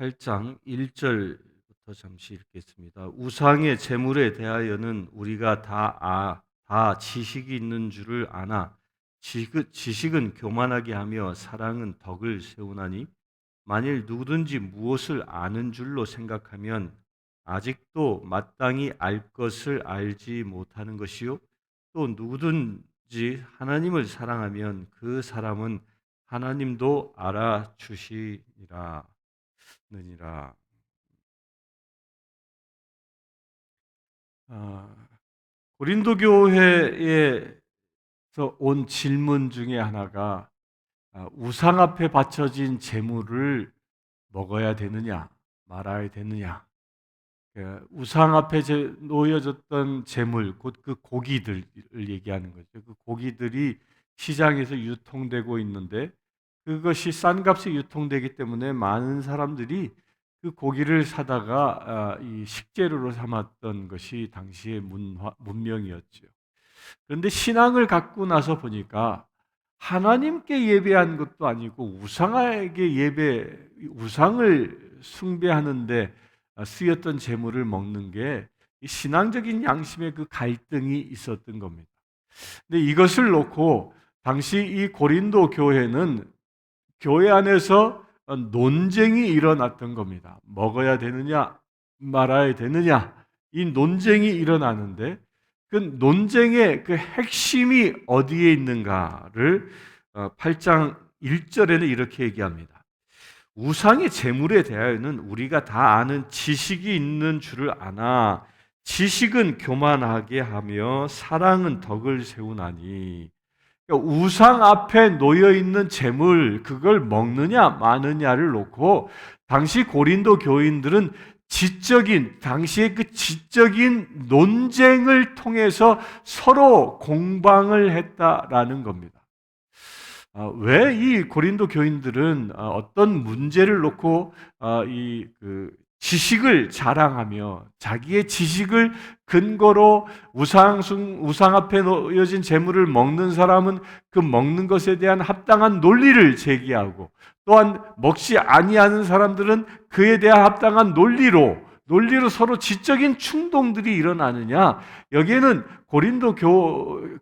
8장 1절부터 잠시 읽겠습니다. 우상의 제물에 대하여는 우리가 다 지식이 있는 줄을 아나 지식은 교만하게 하며 사랑은 덕을 세우나니 만일 누구든지 무엇을 아는 줄로 생각하면 아직도 마땅히 알 것을 알지 못하는 것이요 또 누구든지 하나님을 사랑하면 그 사람은 하나님도 알아주시리라. 느니라. 아, 고린도 교회에서 온 질문 중에 하나가 우상 앞에 바쳐진 제물을 먹어야 되느냐 말아야 되느냐. 우상 앞에 놓여졌던 제물, 곧 그 고기들을 얘기하는 거죠. 그 고기들이 시장에서 유통되고 있는데 그것이 싼 값에 유통되기 때문에 많은 사람들이 그 고기를 사다가 이 식재료로 삼았던 것이 당시의 문명이었죠. 그런데 신앙을 갖고 나서 보니까 하나님께 예배한 것도 아니고 우상을 숭배하는데 쓰였던 제물을 먹는 게 신앙적인 양심의 그 갈등이 있었던 겁니다. 근데 이것을 놓고 당시 이 고린도 교회는 교회 안에서 논쟁이 일어났던 겁니다. 먹어야 되느냐, 말아야 되느냐, 이 논쟁이 일어나는데 그 논쟁의 그 핵심이 어디에 있는가를 8장 1절에는 이렇게 얘기합니다. 우상의 제물에 대하여는 우리가 다 아는 지식이 있는 줄을 아나 지식은 교만하게 하며 사랑은 덕을 세우나니. 그러니까 우상 앞에 놓여 있는 제물 그걸 먹느냐 마느냐를 놓고 당시 고린도 교인들은 당시의 그 지적인 논쟁을 통해서 서로 공방을 했다라는 겁니다. 왜 이 고린도 교인들은 어떤 문제를 놓고 지식을 자랑하며 자기의 지식을 근거로 우상 앞에 놓여진 재물을 먹는 사람은 그 먹는 것에 대한 합당한 논리를 제기하고 또한 먹지 아니하는 사람들은 그에 대한 합당한 논리로 서로 지적인 충동들이 일어나느냐. 여기에는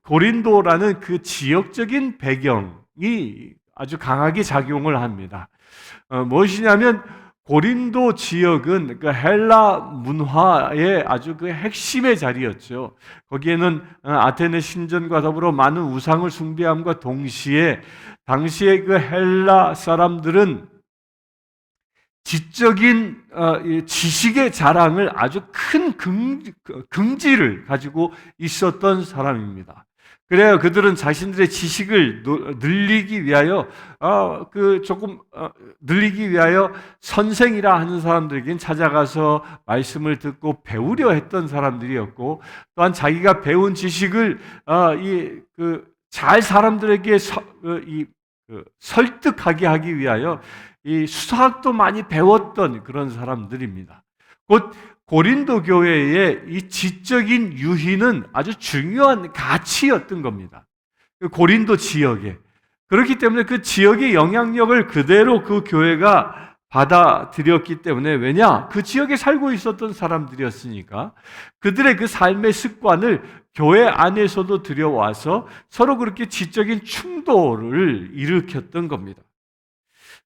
고린도라는 그 지역적인 배경이 아주 강하게 작용을 합니다. 무엇이냐면 고린도 지역은 그 헬라 문화의 아주 그 핵심의 자리였죠. 거기에는 아테네 신전과 더불어 많은 우상을 숭배함과 동시에 당시의 그 헬라 사람들은 지적인 지식의 자랑을 아주 큰 긍지를 가지고 있었던 사람입니다. 그래요. 그들은 자신들의 지식을 늘리기 위하여 늘리기 위하여 선생이라 하는 사람들에겐 찾아가서 말씀을 듣고 배우려 했던 사람들이었고, 또한 자기가 배운 지식을 잘 사람들에게 설득하게 하기 위하여 이 수학도 많이 배웠던 그런 사람들입니다. 곧 고린도 교회의 이 지적인 유희는 아주 중요한 가치였던 겁니다. 고린도 지역에. 그렇기 때문에 그 지역의 영향력을 그대로 그 교회가 받아들였기 때문에, 왜냐? 그 지역에 살고 있었던 사람들이었으니까 그들의 그 삶의 습관을 교회 안에서도 들여와서 서로 그렇게 지적인 충돌을 일으켰던 겁니다.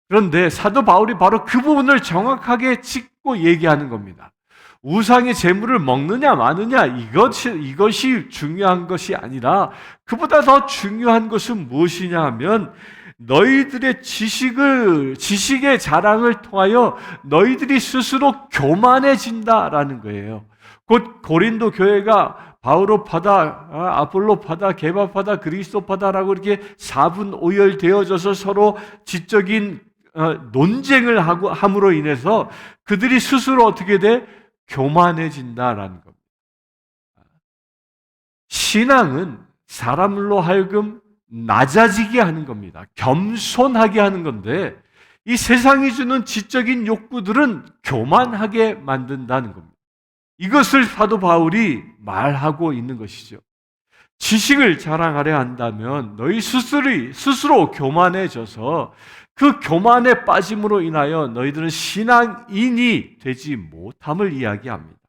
그런데 사도 바울이 바로 그 부분을 정확하게 짚고 얘기하는 겁니다. 우상의 재물을 먹느냐 마느냐 이것이 중요한 것이 아니라 그보다 더 중요한 것은 무엇이냐 하면 너희들의 지식의 자랑을 통하여 너희들이 스스로 교만해진다라는 거예요. 곧 고린도 교회가 바울파다, 아볼로파다, 게바파다, 그리스도파다라고 이렇게 4분 오열되어져서 서로 지적인 논쟁을 함으로 인해서 그들이 스스로 어떻게 돼? 교만해진다라는 겁니다. 신앙은 사람으로 하여금 낮아지게 하는 겁니다. 겸손하게 하는 건데 이 세상이 주는 지적인 욕구들은 교만하게 만든다는 겁니다. 이것을 사도 바울이 말하고 있는 것이죠. 지식을 자랑하려 한다면 너희 스스로 교만해져서 그 교만에 빠짐으로 인하여 너희들은 신앙인이 되지 못함을 이야기합니다.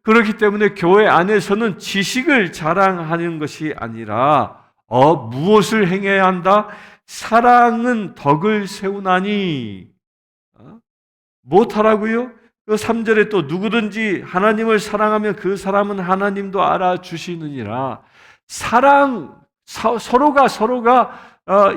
그렇기 때문에 교회 안에서는 지식을 자랑하는 것이 아니라 무엇을 행해야 한다? 사랑은 덕을 세우나니. 못하라고요? 그 3절에 또 누구든지 하나님을 사랑하면 그 사람은 하나님도 알아주시느니라. 서로가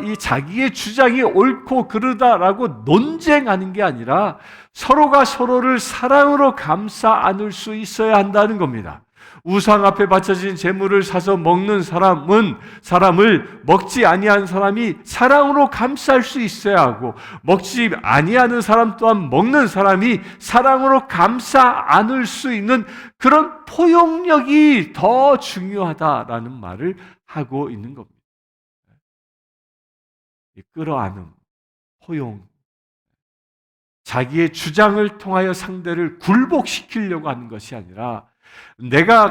이 자기의 주장이 옳고 그르다라고 논쟁하는 게 아니라 서로가 서로를 사랑으로 감싸 안을 수 있어야 한다는 겁니다. 우상 앞에 바쳐진 제물을 사서 먹는 사람을 먹지 아니한 사람이 사랑으로 감쌀 수 있어야 하고, 먹지 아니하는 사람 또한 먹는 사람이 사랑으로 감싸 안을 수 있는 그런 포용력이 더 중요하다라는 말을 하고 있는 겁니다. 끌어안음, 포용, 자기의 주장을 통하여 상대를 굴복시키려고 하는 것이 아니라 내가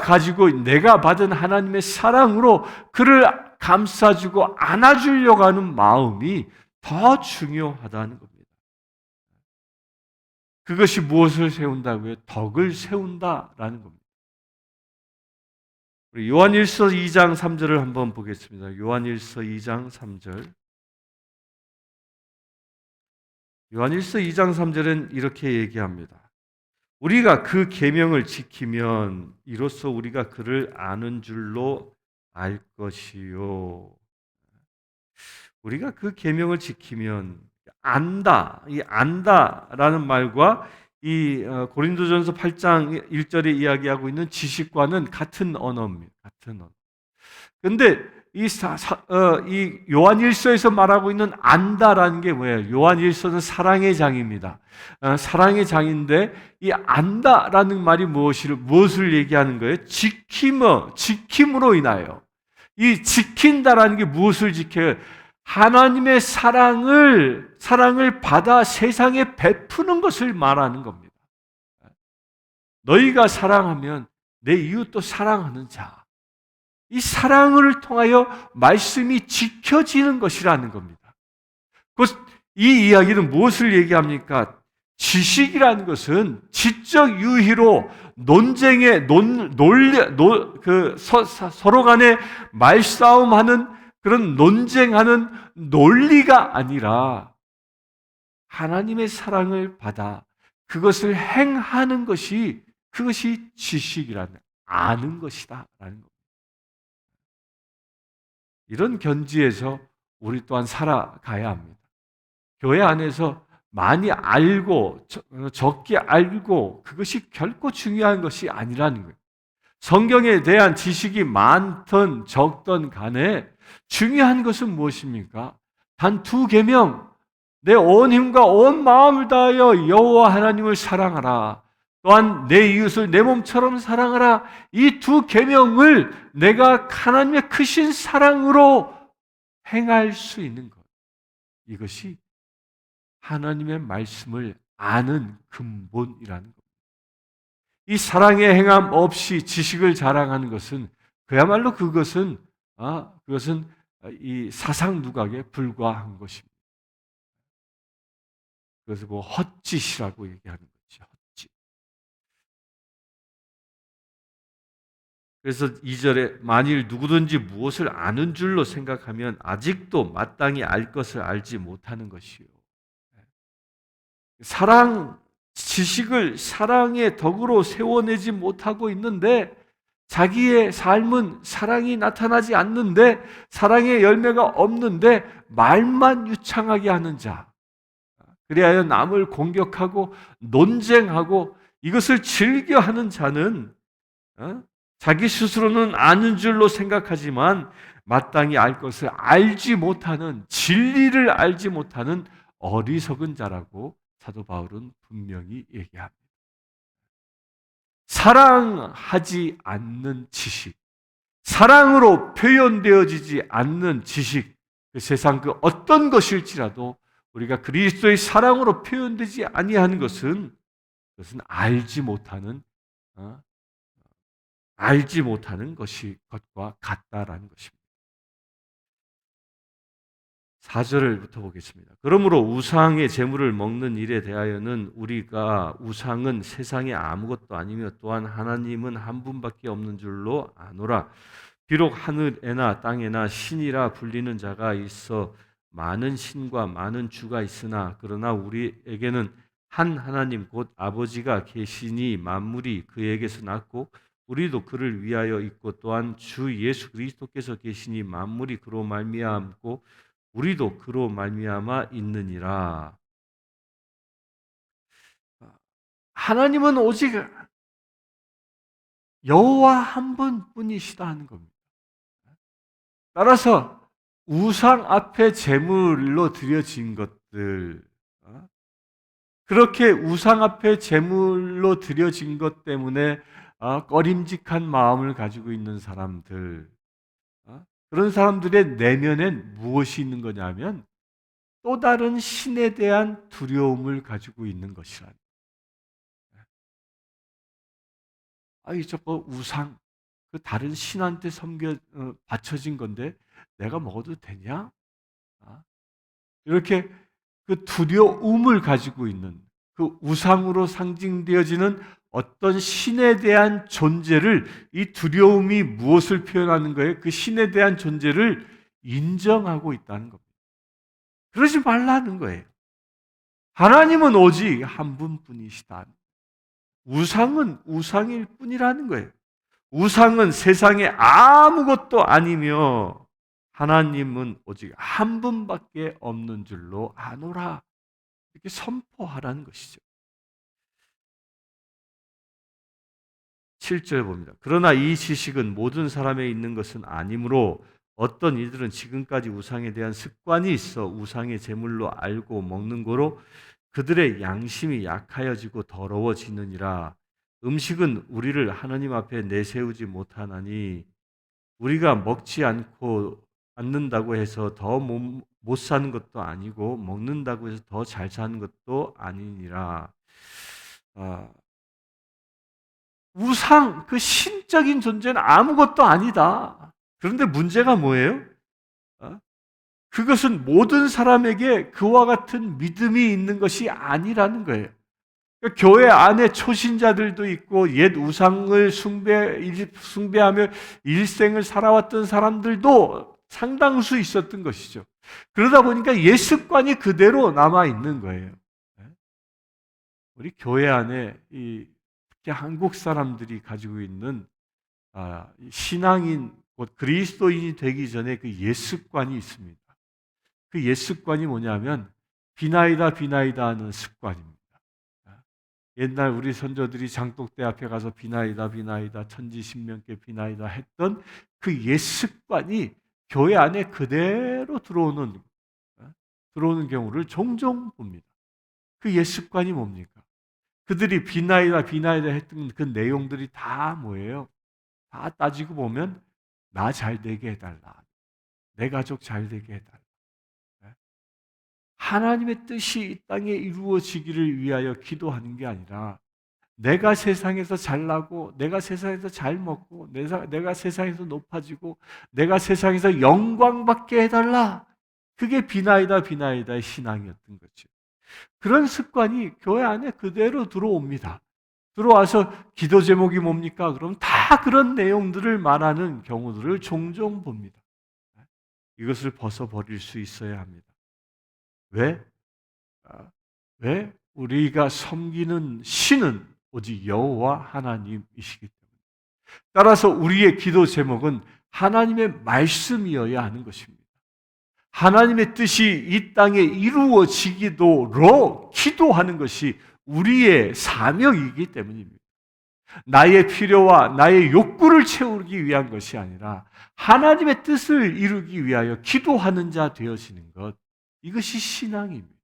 받은 하나님의 사랑으로 그를 감싸주고 안아주려고 하는 마음이 더 중요하다는 겁니다. 그것이 무엇을 세운다고요? 덕을 세운다라는 겁니다. 우리 요한일서 2장 3절을 한번 보겠습니다. 요한일서 2장 3절. 요한일서 2장 3절은 이렇게 얘기합니다. 우리가 그 계명을 지키면 이로써 우리가 그를 아는 줄로 알 것이요. 우리가 그 계명을 지키면 안다. 이 안다라는 말과 이 고린도전서 8장 1절에 이야기하고 있는 지식과는 같은 언어입니다. 같은 언어. 근데 이 요한일서에서 말하고 있는 안다라는 게 뭐예요? 요한일서는 사랑의 장입니다. 사랑의 장인데 이 안다라는 말이 무엇을 얘기하는 거예요? 지킴으로 인하여. 이 지킨다라는 게 무엇을 지켜요? 하나님의 사랑을 받아 세상에 베푸는 것을 말하는 겁니다. 너희가 사랑하면 내 이웃도 사랑하는 자. 이 사랑을 통하여 말씀이 지켜지는 것이라는 겁니다. 이 이야기는 무엇을 얘기합니까? 지식이라는 것은 지적 유희로 서로 간에 말싸움하는 그런 논쟁하는 논리가 아니라 하나님의 사랑을 받아 그것을 행하는 그것이 지식이라는, 아는 것이다라는 겁니다. 이런 견지에서 우리 또한 살아가야 합니다. 교회 안에서 많이 알고 적게 알고 그것이 결코 중요한 것이 아니라는 거예요. 성경에 대한 지식이 많든 적든 간에 중요한 것은 무엇입니까? 단 2계명, 내 온 힘과 온 마음을 다하여 여호와 하나님을 사랑하라. 또한 내 이웃을 내 몸처럼 사랑하라. 이 2계명을 내가 하나님의 크신 사랑으로 행할 수 있는 것. 이것이 하나님의 말씀을 아는 근본이라는 겁니다. 이 사랑의 행함 없이 지식을 자랑하는 것은 그야말로 그것은 이 사상 누각에 불과한 것입니다. 그래서 헛짓이라고 얘기하는 거죠. 헛짓. 그래서 2절에 만일 누구든지 무엇을 아는 줄로 생각하면 아직도 마땅히 알 것을 알지 못하는 것이요. 지식을 사랑의 덕으로 세워내지 못하고 있는데 자기의 삶은 사랑이 나타나지 않는데 사랑의 열매가 없는데 말만 유창하게 하는 자, 그리하여 남을 공격하고 논쟁하고 이것을 즐겨하는 자는 자기 스스로는 아는 줄로 생각하지만 마땅히 알 것을 알지 못하는, 진리를 알지 못하는 어리석은 자라고 사도 바울은 분명히 얘기합니다. 사랑하지 않는 지식, 사랑으로 표현되어지지 않는 지식, 세상 그 어떤 것일지라도 우리가 그리스도의 사랑으로 표현되지 아니하는 것은 알지 못하는 알지 못하는 것과 같다라는 것입니다. 4절부터 보겠습니다. 그러므로 우상의 제물을 먹는 일에 대하여는 우리가 우상은 세상에 아무것도 아니며 또한 하나님은 한 분밖에 없는 줄로 아노라. 비록 하늘에나 땅에나 신이라 불리는 자가 있어 많은 신과 많은 주가 있으나 그러나 우리에게는 한 하나님 곧 아버지가 계시니 만물이 그에게서 났고 우리도 그를 위하여 있고 또한 주 예수 그리스도께서 계시니 만물이 그로 말미암고 우리도 그로 말미암아 있느니라. 하나님은 오직 여호와 한 분뿐이시다 하는 겁니다. 따라서 우상 앞에 제물로 드려진 것들, 그렇게 우상 앞에 제물로 드려진 것 때문에 꺼림직한 마음을 가지고 있는 사람들, 그런 사람들의 내면엔 무엇이 있는 거냐면 또 다른 신에 대한 두려움을 가지고 있는 것이라. 이 저거 우상, 그 다른 신한테 바쳐진 건데 내가 먹어도 되냐? 이렇게 그 두려움을 가지고 있는, 그 우상으로 상징되어지는 어떤 신에 대한 존재를, 이 두려움이 무엇을 표현하는 거예요? 그 신에 대한 존재를 인정하고 있다는 겁니다. 그러지 말라는 거예요. 하나님은 오직 한 분뿐이시다. 우상은 우상일 뿐이라는 거예요. 우상은 세상에 아무것도 아니며 하나님은 오직 한 분밖에 없는 줄로 아노라. 이렇게 선포하라는 것이죠. 7절 봅니다. 그러나 이 지식은 모든 사람에 있는 것은 아니므로 어떤 이들은 지금까지 우상에 대한 습관이 있어 우상의 제물로 알고 먹는 거로 그들의 양심이 약하여지고 더러워지느니라. 음식은 우리를 하나님 앞에 내세우지 못하나니 우리가 먹지 않는다고 해서 더 못 사는 것도 아니고 먹는다고 해서 더 잘 사는 것도 아니니라. 우상, 그 신적인 존재는 아무것도 아니다. 그런데 문제가 뭐예요? 그것은 모든 사람에게 그와 같은 믿음이 있는 것이 아니라는 거예요. 그러니까 교회 안에 초신자들도 있고 옛 우상을 숭배하며 일생을 살아왔던 사람들도 상당수 있었던 것이죠. 그러다 보니까 옛 습관이 그대로 남아 있는 거예요. 우리 교회 안에 특히 한국 사람들이 가지고 있는 신앙인, 곧 그리스도인이 되기 전에 그 옛 습관이 있습니다. 그 옛 습관이 뭐냐면 비나이다 비나이다 하는 습관입니다. 옛날 우리 선조들이 장독대 앞에 가서 비나이다 비나이다 천지신명께 비나이다 했던 그 옛 습관이 교회 안에 그대로 들어오는 경우를 종종 봅니다. 그 옛 습관이 뭡니까? 그들이 비나이다 비나이다 했던 그 내용들이 다 뭐예요? 다 따지고 보면 나 잘 되게 해달라. 내 가족 잘 되게 해달라. 하나님의 뜻이 이 땅에 이루어지기를 위하여 기도하는 게 아니라 내가 세상에서 잘나고 내가 세상에서 잘 먹고 내가 세상에서 높아지고 내가 세상에서 영광받게 해달라. 그게 비나이다 비나이다의 신앙이었던 거죠. 그런 습관이 교회 안에 그대로 들어옵니다. 들어와서 기도 제목이 뭡니까? 그럼 다 그런 내용들을 말하는 경우들을 종종 봅니다. 이것을 벗어버릴 수 있어야 합니다. 왜? 왜? 우리가 섬기는 신은 오직 여호와 하나님이시기 때문에. 따라서 우리의 기도 제목은 하나님의 말씀이어야 하는 것입니다. 하나님의 뜻이 이 땅에 이루어지기도록 기도하는 것이 우리의 사명이기 때문입니다. 나의 필요와 나의 욕구를 채우기 위한 것이 아니라 하나님의 뜻을 이루기 위하여 기도하는 자 되어지는 것, 이것이 신앙입니다.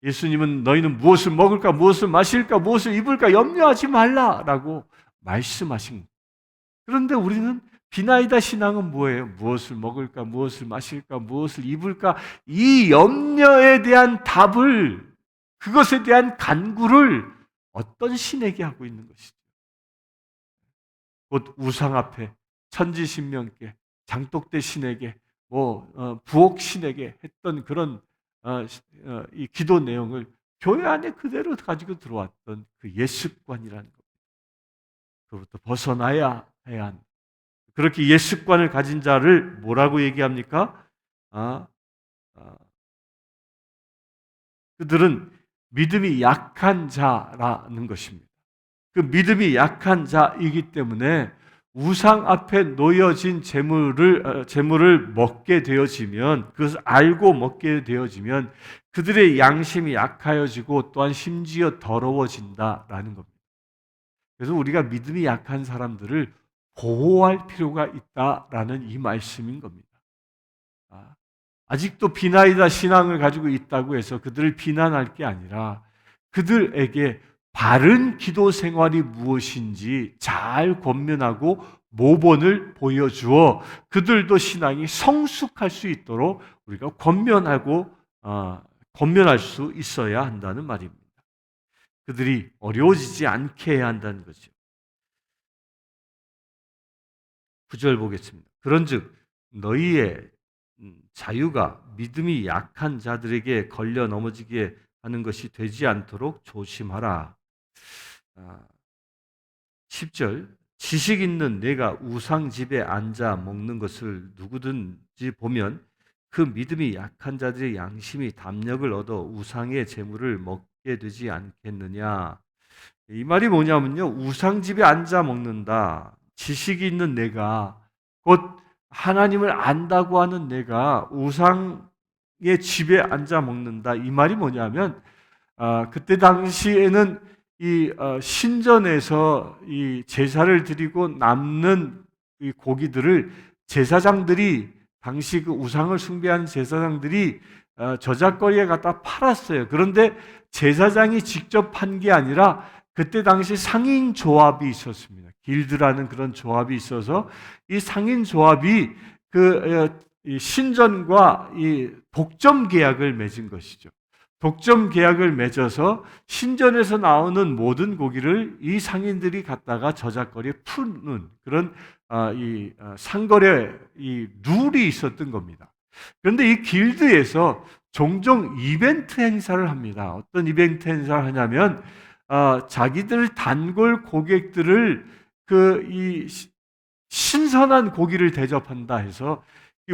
예수님은 너희는 무엇을 먹을까, 무엇을 마실까, 무엇을 입을까 염려하지 말라라고 말씀하신 것. 그런데 우리는 비나이다 신앙은 뭐예요? 무엇을 먹을까, 무엇을 마실까, 무엇을 입을까, 이 염려에 대한 답을, 그것에 대한 간구를 어떤 신에게 하고 있는 것이죠? 곧 우상 앞에 천지신명께 장독대 신에게 부옥 신에게 했던 그런 이 기도 내용을 교회 안에 그대로 가지고 들어왔던 그 예습관이라는 겁니다. 그로부터 벗어나야 해야 한다. 그렇게 예습관을 가진 자를 뭐라고 얘기합니까? 아, 아, 그들은 믿음이 약한 자라는 것입니다. 그 믿음이 약한 자이기 때문에 우상 앞에 놓여진 재물을 먹게 되어지면, 그것을 알고 먹게 되어지면 그들의 양심이 약하여지고 또한 심지어 더러워진다라는 겁니다. 그래서 우리가 믿음이 약한 사람들을 보호할 필요가 있다라는 이 말씀인 겁니다. 아직도 비나이다 신앙을 가지고 있다고 해서 그들을 비난할 게 아니라 그들에게 바른 기도 생활이 무엇인지 잘 권면하고 모본을 보여주어 그들도 신앙이 성숙할 수 있도록 우리가 권면할 수 있어야 한다는 말입니다. 그들이 어려워지지 않게 해야 한다는 거죠. 9절 보겠습니다. 그런즉 너희의 자유가 믿음이 약한 자들에게 걸려 넘어지게 하는 것이 되지 않도록 조심하라. 10절 지식 있는 내가 우상 집에 앉아 먹는 것을 누구든지 보면 그 믿음이 약한 자들의 양심이 담력을 얻어 우상의 재물을 먹게 되지 않겠느냐. 이 말이 뭐냐면요, 우상 집에 앉아 먹는다. 지식이 있는 내가, 곧 하나님을 안다고 하는 내가 우상의 집에 앉아 먹는다. 이 말이 뭐냐면 그때 당시에는 이 신전에서 이 제사를 드리고 남는 이 고기들을 제사장들이, 당시 그 우상을 숭배하는 제사장들이 저작거리에 갖다 팔았어요. 그런데 제사장이 직접 판 게 아니라 그때 당시 상인 조합이 있었습니다. 길드라는 그런 조합이 있어서 이 상인 조합이 이 신전과 이 독점 계약을 맺은 것이죠. 독점 계약을 맺어서 신전에서 나오는 모든 고기를 이 상인들이 갖다가 저작거리에 푸는 그런 상거래 이 룰이 있었던 겁니다. 그런데 이 길드에서 종종 이벤트 행사를 합니다. 어떤 이벤트 행사를 하냐면 자기들 단골 고객들을 이 신선한 고기를 대접한다 해서 이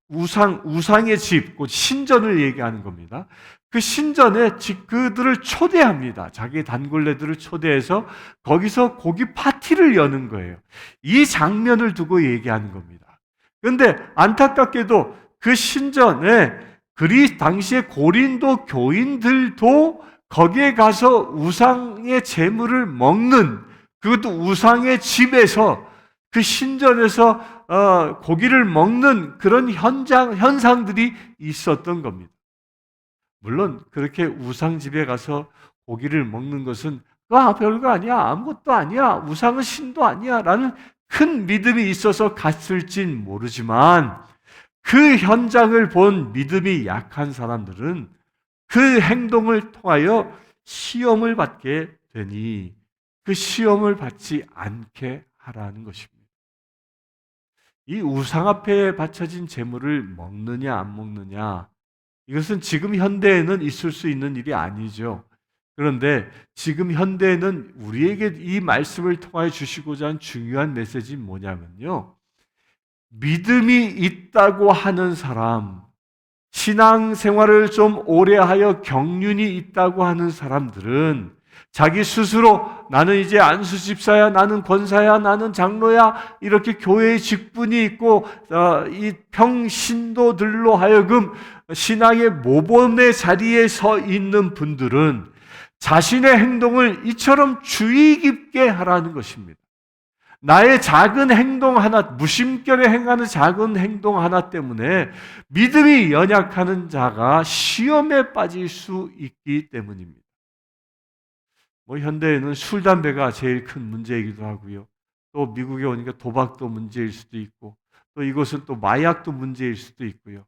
우상의 집, 곧 신전을 얘기하는 겁니다. 그 신전에 그들을 초대합니다. 자기 단골네들을 초대해서 거기서 고기 파티를 여는 거예요. 이 장면을 두고 얘기하는 겁니다. 그런데 안타깝게도 그 신전에 당시에 고린도 교인들도 거기에 가서 우상의 재물을 먹는, 그것도 우상의 집에서 그 신전에서 고기를 먹는 그런 현상들이 있었던 겁니다. 물론 그렇게 우상집에 가서 고기를 먹는 것은 별거 아니야, 아무것도 아니야, 우상은 신도 아니야 라는 큰 믿음이 있어서 갔을진 모르지만 그 현장을 본 믿음이 약한 사람들은 그 행동을 통하여 시험을 받게 되니 그 시험을 받지 않게 하라는 것입니다. 이 우상 앞에 바쳐진 재물을 먹느냐 안 먹느냐, 이것은 지금 현대에는 있을 수 있는 일이 아니죠. 그런데 지금 현대에는 우리에게 이 말씀을 통하여 주시고자 하는 중요한 메시지는 뭐냐면요, 믿음이 있다고 하는 사람, 신앙생활을 좀 오래 하여 경륜이 있다고 하는 사람들은 자기 스스로 나는 이제 안수 집사야, 나는 권사야, 나는 장로야, 이렇게 교회의 직분이 있고 이 평신도들로 하여금 신앙의 모범의 자리에 서 있는 분들은 자신의 행동을 이처럼 주의 깊게 하라는 것입니다. 나의 작은 행동 하나, 무심결에 행하는 작은 행동 하나 때문에 믿음이 연약하는 자가 시험에 빠질 수 있기 때문입니다. 현대에는 술, 담배가 제일 큰 문제이기도 하고요. 또 미국에 오니까 도박도 문제일 수도 있고, 또 이것은 또 마약도 문제일 수도 있고요.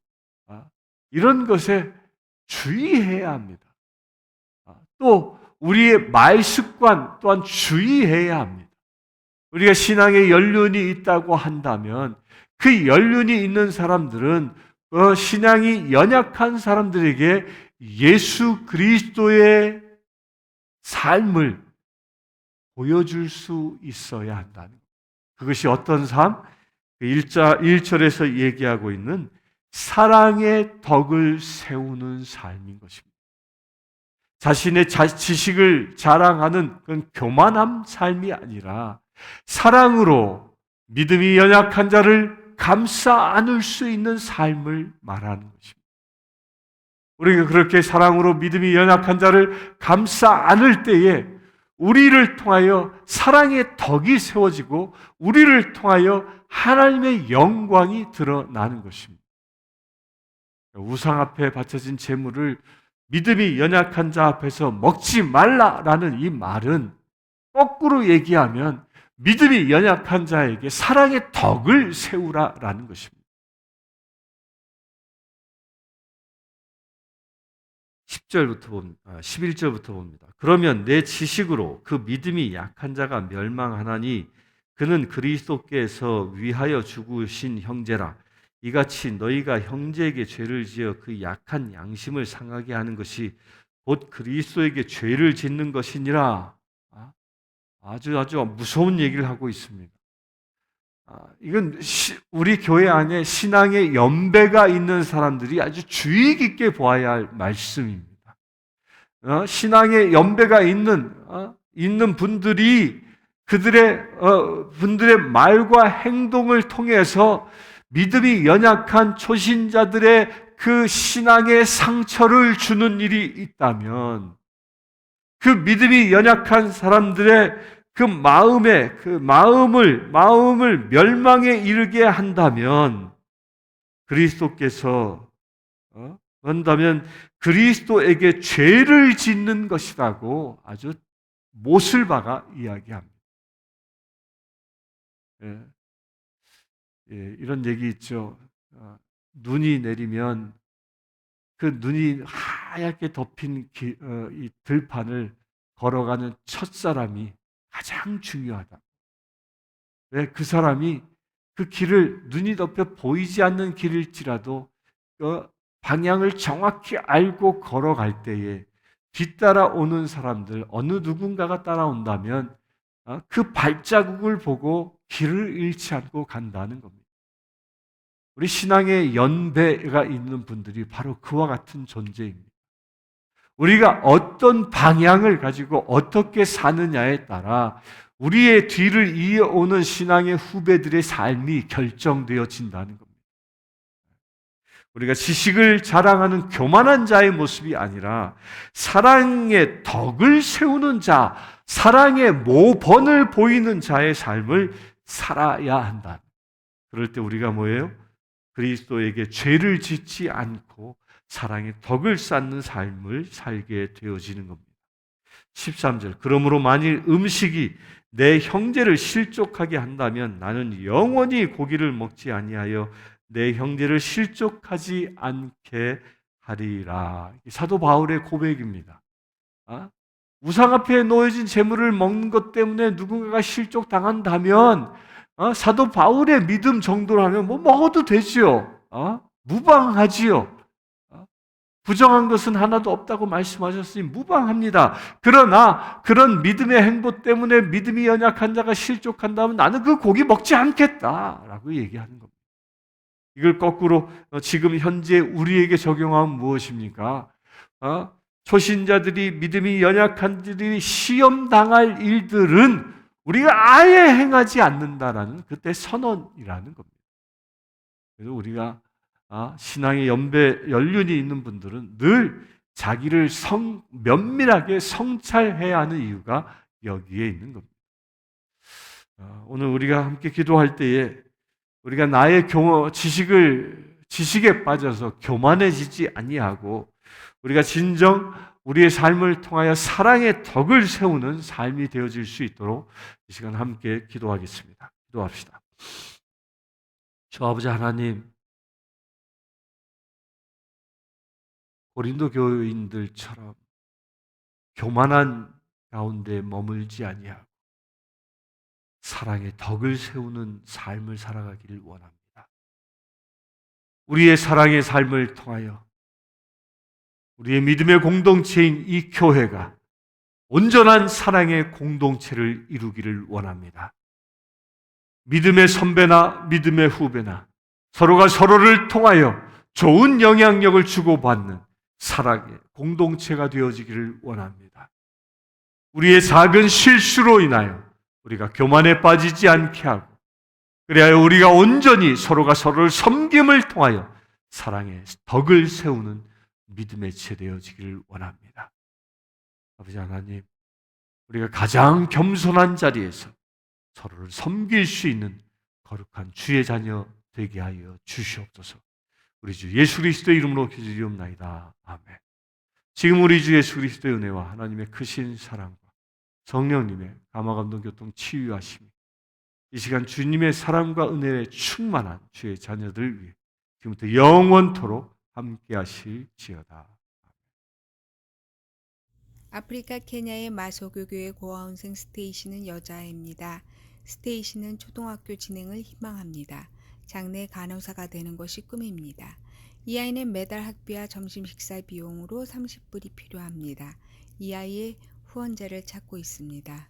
이런 것에 주의해야 합니다. 또 우리의 말 습관 또한 주의해야 합니다. 우리가 신앙에 연륜이 있다고 한다면 그 연륜이 있는 사람들은 신앙이 연약한 사람들에게 예수 그리스도의 삶을 보여줄 수 있어야 한다는 것. 그것이 어떤 삶? 1절에서 얘기하고 있는 사랑의 덕을 세우는 삶인 것입니다. 자신의 지식을 자랑하는 그런 교만한 삶이 아니라 사랑으로 믿음이 연약한 자를 감싸 안을 수 있는 삶을 말하는 것입니다. 우리가 그렇게 사랑으로 믿음이 연약한 자를 감싸 안을 때에 우리를 통하여 사랑의 덕이 세워지고 우리를 통하여 하나님의 영광이 드러나는 것입니다. 우상 앞에 바쳐진 제물을 믿음이 연약한 자 앞에서 먹지 말라라는 이 말은 거꾸로 얘기하면 믿음이 연약한 자에게 사랑의 덕을 세우라라는 것입니다. 11절부터 봅니다. 그러면 내 지식으로 그 믿음이 약한 자가 멸망하나니 그는 그리스도께서 위하여 죽으신 형제라. 이같이 너희가 형제에게 죄를 지어 그 약한 양심을 상하게 하는 것이 곧 그리스도에게 죄를 짓는 것이니라. 아주 무서운 얘기를 하고 있습니다. 이건 우리 교회 안에 신앙의 연배가 있는 사람들이 아주 주의 깊게 보아야 할 말씀입니다. 신앙의 연배가 있는 분들이 분들의 말과 행동을 통해서 믿음이 연약한 초신자들의 그 신앙의 상처를 주는 일이 있다면 그 믿음이 연약한 사람들의 그 마음을 멸망에 이르게 한다면 한다면 그리스도에게 죄를 짓는 것이라고 아주 못을 박아 이야기합니다. 이런 얘기 있죠. 눈이 내리면 그 눈이 하얗게 덮인 이 들판을 걸어가는 첫사람이 가장 중요하다. 왜? 그 사람이 그 길을 눈이 덮여 보이지 않는 길일지라도 방향을 정확히 알고 걸어갈 때에 뒤따라오는 사람들 어느 누군가가 따라온다면 그 발자국을 보고 길을 잃지 않고 간다는 겁니다. 우리 신앙의 연배가 있는 분들이 바로 그와 같은 존재입니다. 우리가 어떤 방향을 가지고 어떻게 사느냐에 따라 우리의 뒤를 이어오는 신앙의 후배들의 삶이 결정되어진다는 겁니다. 우리가 지식을 자랑하는 교만한 자의 모습이 아니라 사랑의 덕을 세우는 자, 사랑의 모본을 보이는 자의 삶을 살아야 한다. 그럴 때 우리가 뭐예요? 그리스도에게 죄를 짓지 않고 사랑의 덕을 쌓는 삶을 살게 되어지는 겁니다. 13절. 그러므로 만일 음식이 내 형제를 실족하게 한다면 나는 영원히 고기를 먹지 아니하여 내 형제를 실족하지 않게 하리라. 사도 바울의 고백입니다. 우상 앞에 놓여진 재물을 먹는 것 때문에 누군가가 실족당한다면 사도 바울의 믿음 정도라면 먹어도 되지요. 무방하지요. 부정한 것은 하나도 없다고 말씀하셨으니 무방합니다. 그러나 그런 믿음의 행보 때문에 믿음이 연약한 자가 실족한다면 나는 그 고기 먹지 않겠다라고 얘기하는 겁니다. 이걸 거꾸로 지금 현재 우리에게 적용하면 무엇입니까? 초신자들이 믿음이 연약한 자들이 시험당할 일들은 우리가 아예 행하지 않는다라는 그때 선언이라는 겁니다. 그래서 우리가 신앙의 연륜이 있는 분들은 늘 자기를 면밀하게 성찰해야 하는 이유가 여기에 있는 겁니다. 오늘 우리가 함께 기도할 때에 우리가 나의 지식에 빠져서 교만해지지 아니하고 우리가 진정 우리의 삶을 통하여 사랑의 덕을 세우는 삶이 되어질 수 있도록 이 시간 함께 기도하겠습니다. 기도합시다. 주 아버지 하나님, 고린도 교인들처럼 교만한 가운데 머물지 아니하고 사랑의 덕을 세우는 삶을 살아가기를 원합니다. 우리의 사랑의 삶을 통하여 우리의 믿음의 공동체인 이 교회가 온전한 사랑의 공동체를 이루기를 원합니다. 믿음의 선배나 믿음의 후배나 서로가 서로를 통하여 좋은 영향력을 주고받는 사랑의 공동체가 되어지기를 원합니다. 우리의 작은 실수로 인하여 우리가 교만에 빠지지 않게 하고, 그래야 우리가 온전히 서로가 서로를 섬김을 통하여 사랑의 덕을 세우는 믿음의 체 되어지기를 원합니다. 아버지 하나님, 우리가 가장 겸손한 자리에서 서로를 섬길 수 있는 거룩한 주의 자녀 되게 하여 주시옵소서. 우리 주 예수 그리스도의 이름으로 기도드리옵나이다. 아멘. 지금 우리 주 예수 그리스도의 은혜와 하나님의 크신 사랑과 성령님의 감화감동 교통 치유하심이 이 시간 주님의 사랑과 은혜에 충만한 주의 자녀들 위해 지금부터 영원토록 함께 하실지어다. 아프리카 케냐의 마소교교의 고아원생 스테이시는 여자아이입니다. 스테이시는 초등학교 진행을 희망합니다. 장래 간호사가 되는 것이 꿈입니다. 이 아이는 매달 학비와 점심 식사 비용으로 30불이 필요합니다. 이 아이의 후원자를 찾고 있습니다.